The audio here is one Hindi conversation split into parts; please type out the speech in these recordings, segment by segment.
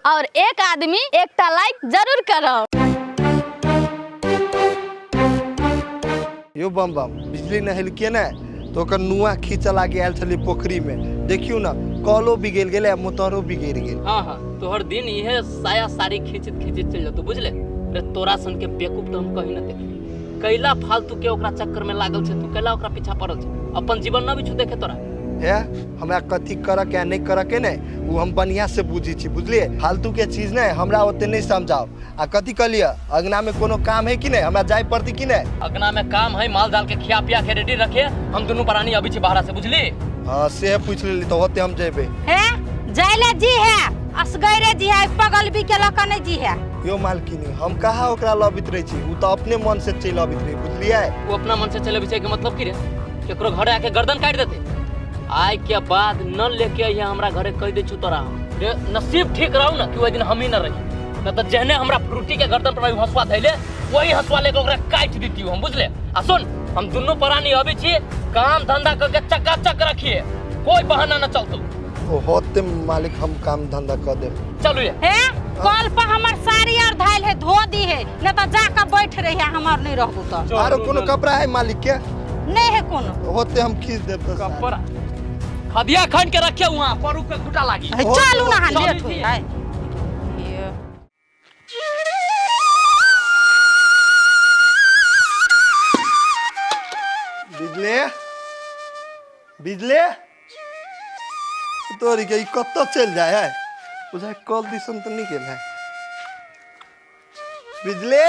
और एक आदमी एक लाइक जरूर करो। यो बम बम बिजली न हिलके ना तो ओकर नुआ खींच लागे आयल छली पोखरी में। देखियो ना कलो बिगेल गेले मोटरो बिगेर गेल। हाँ हाँ तोहर दिन इहे साया साड़ी खींचित खींचित चल जातो बुझले। रे तोरा सन के बेवकूफ तो हम कहीं न देखे। कैला फालतू के ओकरा चक्कर में लागल छे तू, कैला ओकरा पीछा पड़ल छे। अपन जीवन न भी छु देखे तोरा। है हमरा कथी कर के नहीं कर के ने वो हम बढ़िया से बुझी छी बुझलिए। फालतू के चीज ने हमरा ओते नहीं समझाओ। आ कथी कलिए अगना में कोनो काम है कि नहीं, हमरा जाय पड़ती कि नहीं। अगना में काम है, माल डाल के खिया पिया के रेडी रखे। हम दोनों प्राणी अभी छे बाहर से बुझली। हां से पूछ लेली तो होते हम जेबे। है जाइले जी है असगैरे जी है पगल भी के लकने जी है। यो मालकिनी हम कहा ओकरा लबित रही छी, उ तो अपने मन से चल अबित रही बुझलिए। वो अपना मन से चले बिछे के मतलब की रे? केकरो घरे आके गर्दन काट देते। आय के बाद न लेके आइया हमरा घरे कह दे छु तोरा। रे नसीब ठीक रहू ना कि ओइ दिन हम ही न रही, न त जहने हमरा फ्रूटी के गर्दन पर हंसवा धैले वही हंसवा लेके ओकरा काट देती हम बुझले। आ सुन हम दोनों प्राणी अभी छी, काम धंधा करके चकाचक रखिए, कोई बहाना न चलतो। ओ होते मालिक हम काम धंधा कर दे। चलो ये है कल पर हमर साड़ी और धाइल है धो दी है न त जाके बैठ रही है हमर नहीं रहबू त। आरो कोनो कपड़ा है मालिक के? नहीं है कोनो। होते हम खींच देब तो कपड़ा खदिया खन के रखे वहां परू के घुटा लागी। चलू ना हां लेट होई है। बिजली बिजली तोरी के कत चल जाए है बुझाए कल दिसन तो नहीं गेल है। बिजली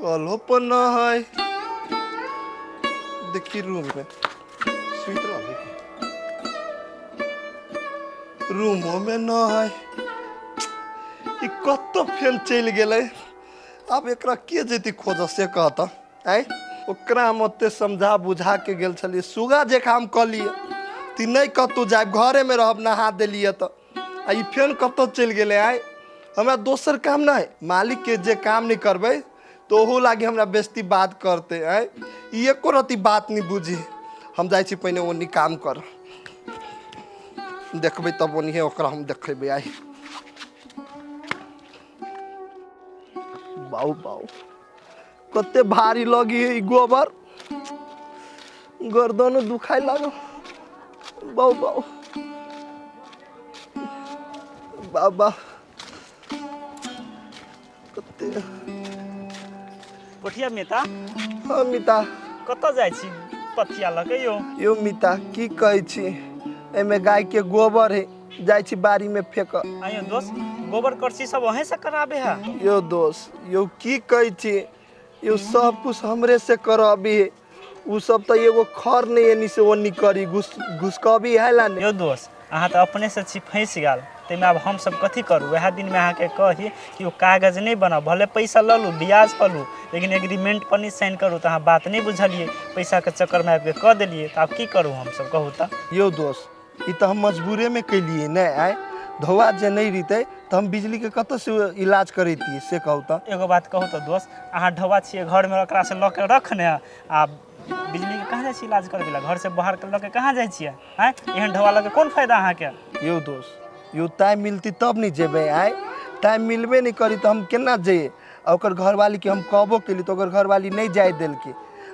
कलो पर न है देखी रूम में सुइत रह रूमो में न है कत फेन चल गए। अब एकरा के जेती खोज से कहता आय ओकरा हम ओते समझा बुझा के गेल छलिए। सुगा जे काम क लिए ती नहीं कतौ जाए घरे में रहब नहा देलिए तो आ ई फेन कत चल गेले। आय हमरा दोसर काम ना है, मालिक के जे काम नहीं करबे तो ओहो लागे हमरा बेइज्जती बात करते। आय ई एको रती बात नहीं बुझी। हम जाय छी पहले ओनी काम कर देखबे तब ओनी ओकरा हम देखेबे। आय बाऊ बाऊ कते भारी लगी है गोबर, गर्दन दुखाई लागल। बाऊ बाऊ बाबा कते कोठिया मिता। हाँ मिता कत जाय छी पथिया लगे यो मिता की कहै छी एमे गाय के गोबर है जाय छी बाड़ी में फेंक। आयो दोस्त गोबर करसी सब वहीं से कराबे है। यो दोस्त यो की कहै छी यो सब कुछ हमरे से कराबी है। उ सब तो एगो खर नहीं एनी से ओनी करी घुसकबी है ला ने। यो दोस्त अहाँ तो अपने से छी फंस गेल तेमे अब हम सब कथी करू। वह दिन में अहाँ के कही कि वो कागज नहीं बना भले पैसा ल लू ब्याज पर लू लेकिन एग्रीमेंट पर नहीं साइन करू। तो अहाँ बात नहीं बुझलिए, पैसा के चक्कर में आके कह दिलिए। तो अब की करू हम सब कहू तो। यो दोस्त ई तो हम मजबूरे में कैलिए न। आए धोआ जे नहीं रहते तो हम बिजली के कत से इलाज करती से कहू तो। एगो बात कहू तो दोस्त अहाँ ढवा छिए घर में ओकरा से ल के रखने आ बिजली के कहाँ जाए इलाज करबे ला? घर से बाहर के ल के कहाँ जाए छिए? हैं एहन ढवा ल के कौन फायदा अहाँ के? यो दोस्त यो टाइम मिलती तब नहीं जेबे। आए टाइम मिलबे नहीं करी तो हम केना जाइए। ओकर घरवाली के हम कहबो केली तो ओकर घरवाली नहीं जाए दिल के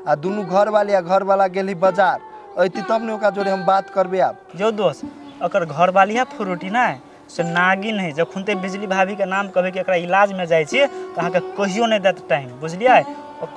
आ दोनों घरवाली आ घरवाला गेली बाजार अती तब ने ओकरा जोड़े हम बात करबे। आप जो दोस्त ओकर घरवाली है फ्रूटी ना से नागिन है। जब खुनते बिजली भाभी के नाम कहबे कि एकरा इलाज में जाए छी तो अहाँ के कहियो नहीं देत टाइम बुझलिए।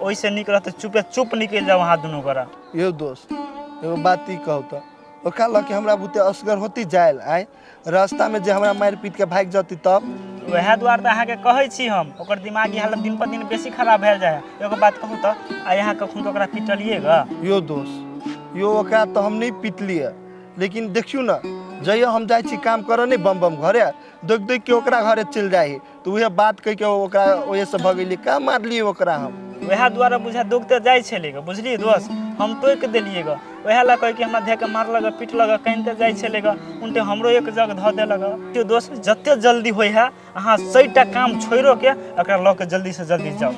ओइसे निक रहते चुपे चुप निकल जाओ वहाँ दोनों करा। यो दोस्त एगो बात ई कहू तो ओकरा लके हमरा बुते असगर होती जायल। आए रास्ता में जे हमरा मार पीट के भाग जाती तब वह द्वार तो अहाँ के कहै छी हम ओकर दिमागी हालत दिन पर दिन बेसी खराब भेल जाए। एगो बात कहू तो आ यहाँ कखन तो ओकरा पिटलिएगा? यो दोस्त यो ओकरा तो हम नहीं पिटलिए लेकिन देखियो ना जइयो हम जाय छी काम करे नहीं बम बम घरे देख देख के ओकरा घरे चल जाए तो वह बात कह के ओकरा ओहे से भगैली का मारलिए ओकरा हम। वह द्वारा बुझा दुखते जाए छलेगा बुझलिए दोस्त। हम टोक दिलिएगा वह ला कह के हमरा धे के मारलगा पीटलगा कहिते जाए छलेगा उनते हमरो एक जग ध देलगा। जो दोस्त जते जल्दी होय है अहाँ सहीटा काम छोड़ो के ओकरा ल के जल्दी से जल्दी जाओ।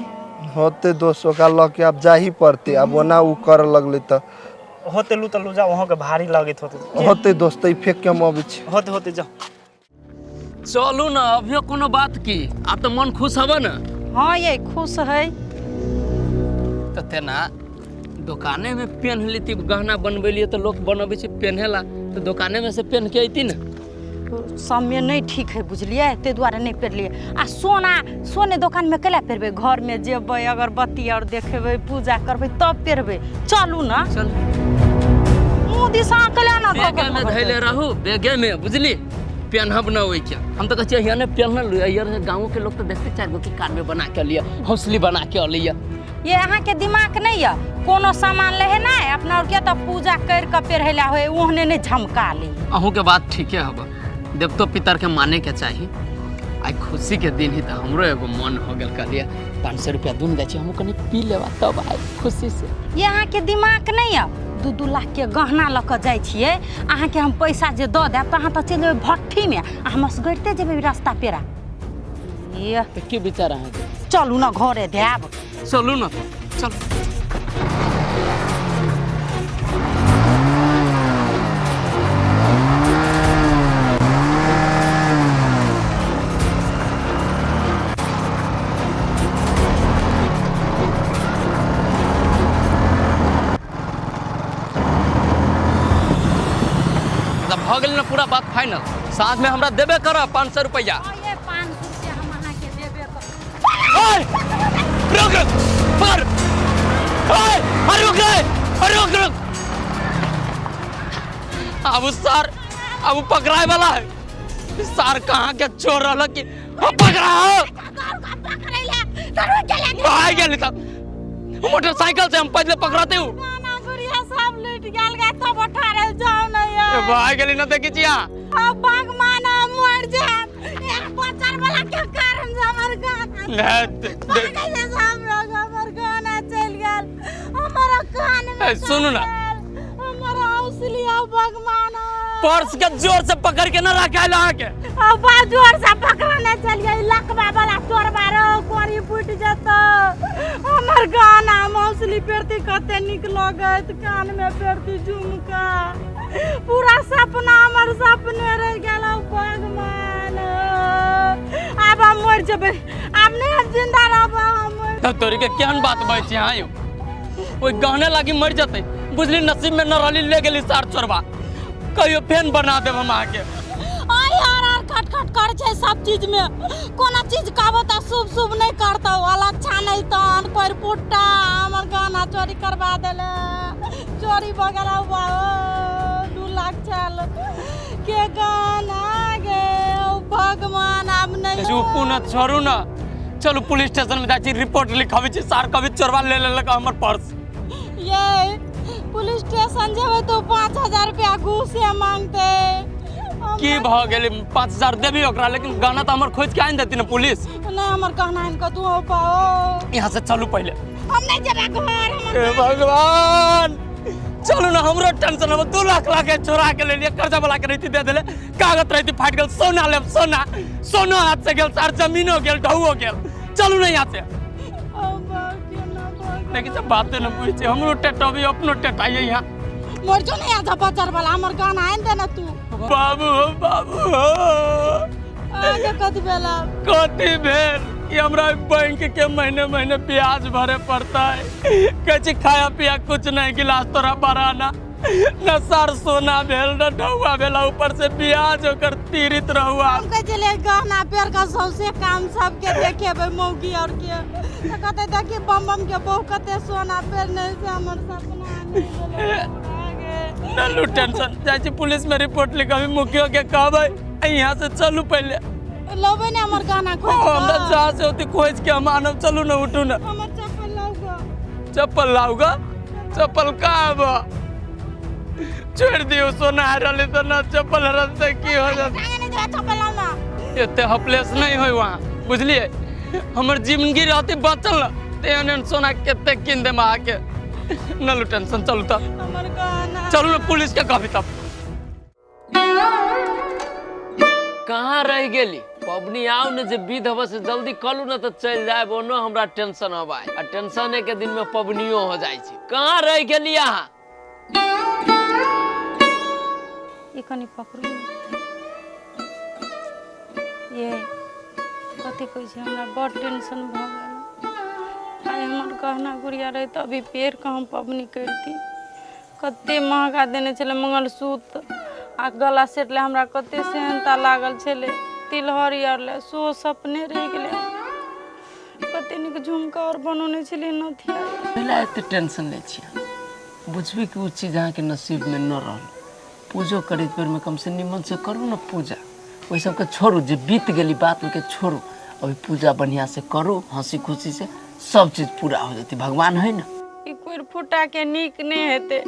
होते दोस्त ओकरा ल के अब जा ही पड़ते। अब ओना उ कर लगले तो होते लू तलू जाओ वहाँ के भारी लागत होते होते दोस्त फेंक के हम अबै छी। होते होते जाओ। चलू ना अभियो कोनो बात की आप तो मन खुश हब ना। हाँ ये खुश है। तो तेना दुकाने में पेन लेती गहना बनबेलिए तो लोग बनबे छै पेनहेला तो दुकाने में से पेन के अइती ना। समय नहीं ठीक है बुझलिए ते द्वारे नहीं पेरलिए। आ सोने दुकान में कैला पेरबे घर में जेबै अगरबत्ती और देखेबै पूजा करबै तब पेरबै। चलू ना चल मुँह दिशा कैला ना बेगे में धैले रहू बेगे में बुझली पेनहब ना ओइ के हम तो कहै हिया ने पेनहल यार गांव के लोग तो देखते चार गो की कान में बना के लिया हौसली बना के लिया। ये अहाँ के दिमाग नहीं है कोनो सामान ले है ना अपना और के तो पूजा कर के पेरहला होए ओहने नहीं झमका ली। अहूँ के बात ठीके हब देवतो पितर के माने के चाही। आई खुशी के दिन ही तो हमरो एगो मन हो गल कहलिए 500 रुपया दून दे छी हम कनी पी लेबा तब आई खुशी से। ये अहाँ के दिमाग नहीं है 2-2 लाख के गहना ल के जाय छिए अहाँ के हम पैसा जे द देब त अहाँ त चल जेबै भट्ठी में आ हम असगरते जेबै रास्ता पेरा। ये तो की विचार अहाँ के चलू ना घरे देब। चलू ना चल भ गेल ना पूरा बात फाइनल। साथ में हमरा देबे कर 500 रुपया। ये 500 रुपया हम अहाँ के देबे कर। ओए रुक रुक पर ओए अरे रुक रे अरे रुक रुक अब सर अब पकड़ाए वाला है सर कहाँ के चोर रहल कि पकड़ाओ भाई गेली तब मोटरसाइकिल से हम पहले पकड़ाते हूँ ना गुड़िया सब लूट गेल गा तब उठा रे जाओ ना यार भाई गेली ना देखी छिया अब भगवान मर जाए एक बचर वाला के कारण से हमर गाना कैसे सब लोग हमर गाना चल गेल हमारा कान में सुनू ना हमारा हौसलिया भगवान पर्स के जोर से पकड़ के ना रखा है के अब जोर से पकड़ने चल गई लकवा वाला तोर बारो कोरी फूट जतो हमर गाना मौसली पेरती कते निक लगत कान में पेरती झुमका पूरा सपना हमर सपने रह गेल भगवान। अब हम मर जबे अब नहीं हम जिंदा रहबो हम तब तोरी के केहन बात बय छी आयो ओइ गहने लागी मर जते बुझली नसीब में न रहली ले गेली सार चोरबा कहियो फेन बना देब हम आके। आई यार खटखट कर छै सब चीज में कोना चीज कहबो त शुभ शुभ नहीं करतो वाला अच्छा नहीं तन कोई पुट्टा हमर गाना चोरी करवा देले चोरी बगला हुआ 2 लाख चल के गाना गे भगवान अब नहीं चुपू न छोड़ू ना चलो पुलिस स्टेशन में जाची रिपोर्ट लिखावे छी सार कभी चोरवा ले लेलक हमर पर्स। ये पुलिस स्टेशन जेबै तो 5000 रुपया घूस से मांगते की भ गेल 5000 देबी ओकरा लेकिन गाना तो हमर खोज के आइन देती ना पुलिस। नहीं हमर कहना इनका तू पाओ यहाँ से चलू पहले हम नहीं जेबे घर हे भगवान चलू ना हमरो टेंशन अब 2 लाख लाके चोरा के ले लिया कर्जा वाला के रही दे देले कागज रही फाट गेल सोना ले सोना सोना हाथ से गेल सार जमीनो गेल ढौओ गेल चलू ना यहाँ से लेकिन सब बातें न पूछे हमरो टेटबी अपनो टेटाइए यहाँ मोर जो नहीं आजा बचर वाला हमर गाना आइन दे ना तू बाबू बाबू आगे कथी बेला कथी भेल ये हमरा बैंक के महीने महीने ब्याज भरे पड़ता है कची खाया पिया कुछ नहीं गिलास तोरा बराना न सर सोना भेल न ढौआ भेला ऊपर से ब्याज होकर तीरित रहुआ हम कह चले गहना पेर का सौसे काम सबके देखेबे मौगी और के त कहते देखी बम बम के बहु कते सोना पेर नहीं से हमर सपना न लू टेंशन जाची पुलिस में रिपोर्ट लिखाबी मुखियो के कहबै यहाँ से चलू पहले लोबे ने हमर गाना खोज हमरा जहाँ से होती खोज के हम आनब चलू न उठू न हमर चप्पल लाऊगा चप्पल लाऊगा चप्पल कहाँ बा छोड़ दियो सोना हरले तो ना चप्पल हरते की हो जात नहीं दे चप्पल लाऊ ना एते हपलेस नहीं होय वहाँ बुझलिए हमर जिंदगी रहती बचल तेन सोना केते किन दे आके न लो टेंशन चलू त हमर गाना चलू न पुलिस के कहबी तब कहाँ रह गेली पबनी आओ न जे विध हवा से जल्दी कलू न तो चल जाए ओनो हमरा टेंशन हवा आ टेंशन के दिन में पबनियो हो जाय छी कहाँ रह गेली यहाँ ये कनी पकड़ू ये कथी कहै छै हमरा बड़ टेंशन भऽ गेल आइ हमर गहना गुड़िया रहे तऽ अभी पेड़ के हम पबनी करती कते महंगा देने छले मंगलसूत्र आ गला सेट ले हमरा कते सेहनता लागल छले तिलहरी आर ले सो सपने रह गेले कते निक झुमका और बनौने छले नथिया पहले एते टेंशन ले छियै बुझबी कि उ चीज अहाँ के नसीब में न रहल पूजो करे पर में कम से निमन से करू ना पूजा वही सब के छोड़ू जे बीत गेली बात के छोड़ू अभी पूजा बढ़िया से करू हंसी खुशी से सब चीज पूरा हो जाती भगवान है ना ई कोई फुटा के निक नहीं हेते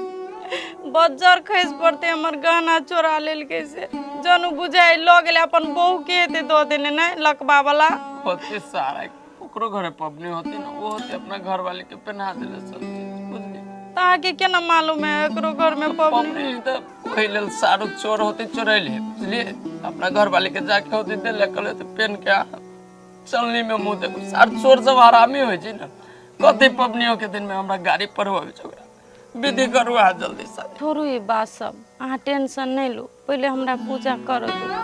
बज्जर खैस पड़ते हमर गहना चोरा लेल के से जनू बुझाई ल गेले अपन बहू के हेते दो देने नहीं लकबा वाला होते सारा ओकरो घरे पबनी होती ना वो होते अपना घर वाले के पहना देले सब चीज बुझली ताहा के केना मालूम है एकरो घर में पबनी पबनी तो वही लेल सारो चोर होते चोरैले बुझलिए अपना घर वाले के जाके होते देले कले तो पेन के चलनी में मुंह देखो सार चोर सब आरामी होय छै ना कते पबनियों के दिन में हमरा गाड़ी पर होवे छै ओकरा विधि करू आ जल्दी से थोड़ू ई बात सब अहाँ टेंशन नहीं लो पहले हमरा पूजा कर दो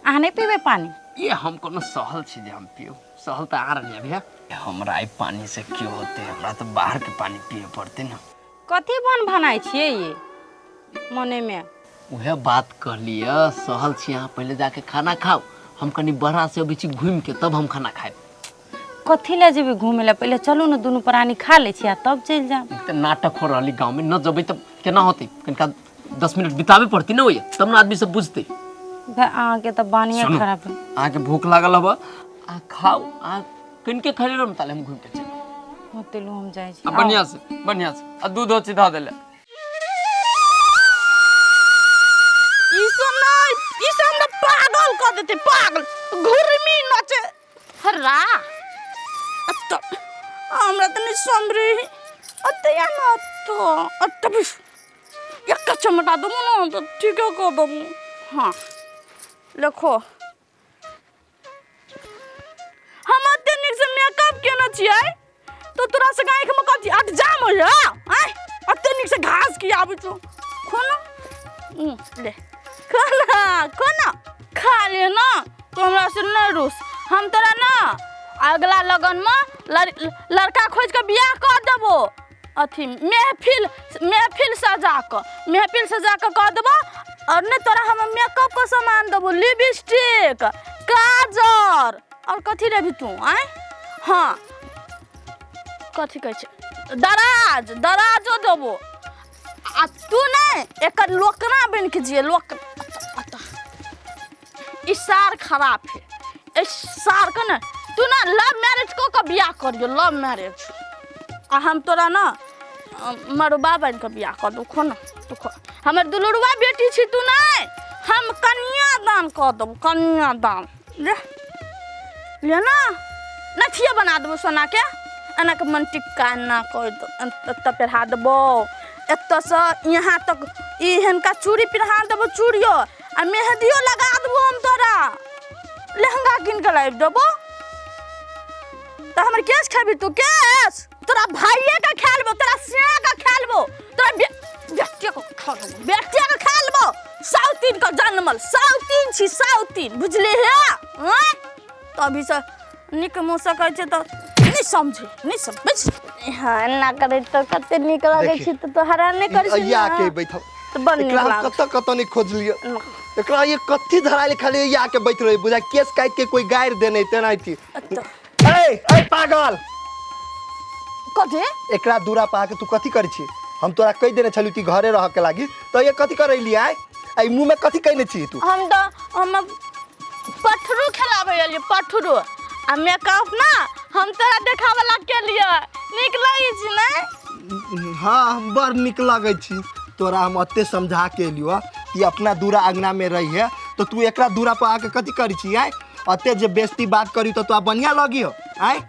अहाँ नहीं पीबे पानी ये हम कोनो सहल छी जे हम पियो सहल त आ रहले भैया हमरा आई पानी से क्यों होते हमरा तो बाहर के पानी पिए पड़ते ना कथी बन बनाई छिए ये मने में उहे बात कहलिए सहल छी यहाँ पहले जाके खाना खाओ हम कनी बड़ा से अभी छी घूम के तब हम खाना खाए कथी ले जेबे घूमे ला पहले चलू ना दोनों प्राणी खा ले छिया तब चल जा तो नाटक हो रही गांव में न जबै तब केना होते कनका 10 मिनट बितावे पड़ती ना ओए तब ना आदमी सब बुझते आगे तो बानिया खराब है आके भूख लागल हबा आ खाओ आ किनके खैले रह ताले हम घूम के चल होते लो हम जाय छी बढ़िया से आ दूध हो सीधा देले ई सब हमरा पागल कर देते पागल घुरमी नचे हर्रा अत्त हमरा त नहीं समरी अत्त या न अत्त बिस एक चमटा दो ना तो ठीक है को दो हां लिखो हम अत्ते निक से मेकअप केना छियै तो तोरा से गाय के मकती अट जाम हो आय अत्ते निक से घास की आबै तो खोना ले खोना खा ले ना तो हमरा से नहीं रूस हम तोरा ना अगला लगन में लड़का खोज के बियाह कर देबो अथी महफिल सजा के कर देबो और ने तोरा हम मेकअप का सामान देबो लिपस्टिक काजर और कथी लेबी तू आय हां कथी कहै छै दराजो देबो आ तू नहीं एकर लोकना बन के जिए लोक ई सार खराब है इस सार का ना तू ना लव मैरिज को बियाह करियो लव मैरिज आ हम तोरा ना मरुबा बन के बियाह कर दो खो ना तू खो हमर दुलुरवा बेटी छी तू नहीं हम कन्यादान कर दो कन्यादान ले ना नथिया बना देबो सोना के एना के मन टिक्का ना कर दो त पहरा देबो एत से यहाँ तक ई हनका चूड़ी पहरा देबो चूड़ियो आ मेहंदियो लगा देबो हम तोरा लहंगा किन के लाइब देबो तो हमर केस खाबी तू केस तोरा भाईये का खेलबो तोरा सिया का खेलबो तोरा बेटिया को खेलबो बेटिया का खेलबो साउतीन का जन्मल साउतीन छी साउतीन बुझले है तभी से निक मोसा कहै छै तो नहीं समझ हां ना करे तो कते निक लागे छै तो हरान नहीं कर छी या के बैठ तो बन एकरा हम कत नहीं खोज लियो एकरा ये कथी धराले खाली या के बैठ रही बुझा केस काट के कोई गायर देने तेना थी ए पागल कथी एकरा दूरा पा के तू कथी कर छी हम तोरा कह देने छलू कि घरे रह के लागी तो ये कथी कर रही आय आई मुंह में कथी कहने छी तू हम पठरू खेलाबे लिए पठरू आ मेकअप ना हम तोरा देखावे ला के लिए निक लागे छी नहीं हां हम बड़ निक लागे छी तोरा हम अत्ते समझा के लियो कि अपना दूरा अंगना में रही है तो तू एकरा दूरा पर आके कथी करी छी आय अते जे बेइज्जती बात करी तो बढ़िया लगी हो आय।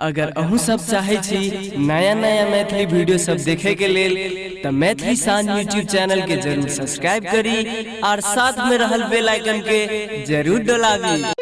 अगर अहू सब चाहे छी नया नया मैथिली वीडियो सब देखे के लेल तो मैथिली साँझ यूट्यूब चैनल के जरूर सब्सक्राइब करी और साथ में रहल बेल आइकन के जरूर दबावी।